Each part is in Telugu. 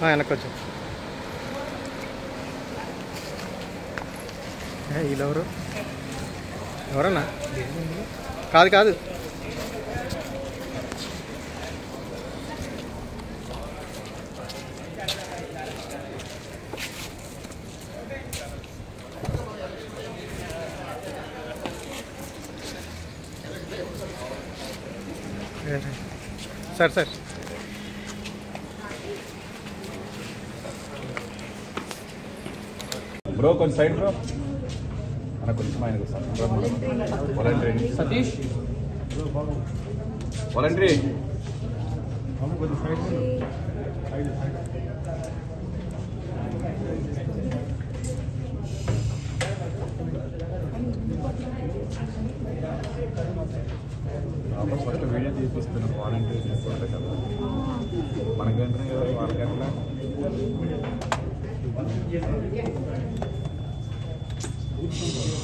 వెనకొచ్చు వీళ్ళెవరు ఎవరన్నా కాదు కాదు సార్ సార్ బ్రో కొంచెం సైడ్ బ్రో అన్న కొంచెం ఆయనకు voluntary Satish voluntary first video తీపిస్తున్నాం వాలంటరీ తీసుకుంటే కదా మనకేంటే వాళ్ళకెట్లా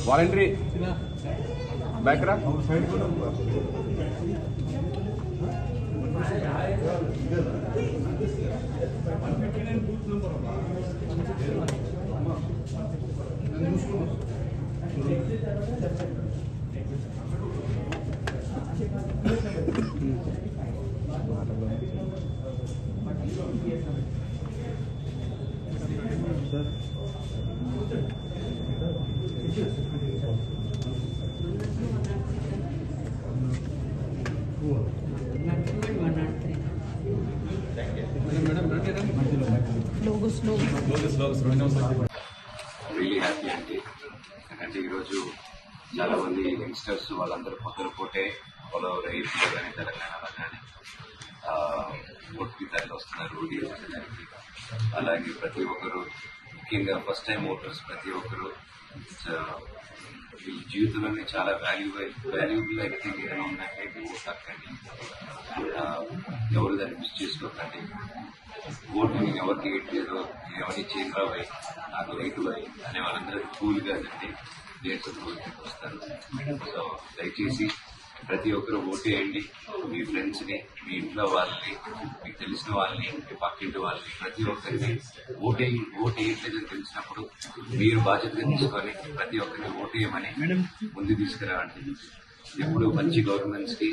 వాలంటరీ బ్యాక్ రా రియలీ హ్యాపీ అండి. ఎందుకంటే ఈరోజు చాలా మంది యంగ్స్టర్స్ వాళ్ళందరూ పొద్దున పూటే ఆల్ ఓవర్ ఏపీలో కానీ తెలంగాణలో కానీ ఓటుకి తరలి వస్తున్నారు ఓటు వేసేదానికి. అలాగే ప్రతి ఒక్కరు ముఖ్యంగా ఫస్ట్ టైం ఓటర్స్ ప్రతి ఒక్కరు వీళ్ళ జీవితంలోనే చాలా వాల్యుబుల్ ఎనీథింగ్ ఏదైనా ఉందంటే ఓటు హక్కండి. ఎవరు దాన్ని మిస్ చేసుకోకండి. ఓటు నేను ఎవరికి వేయట్లేదు, నేను ఎవరిని చేయరాబాయి నాకు రైతుబాయి అనే వాళ్ళందరూ కూల్గా అండి దేశంలోకి వస్తారు. సో దయచేసి ప్రతి ఒక్కరు ఓటేయండి. మీ ఫ్రెండ్స్ని, మీ ఇంట్లో వాళ్ళని, మీకు తెలిసిన వాళ్ళని, మీ పక్కింటి వాళ్ళని ప్రతి ఒక్కరిని ఓటేయట్లేదని తెలిసినప్పుడు మీరు బాధ్యతగా తీసుకొని ప్రతి ఒక్కరిని ఓటేయమని ముందు తీసుకురావండి. ఎప్పుడు మంచి గవర్నమెంట్స్కి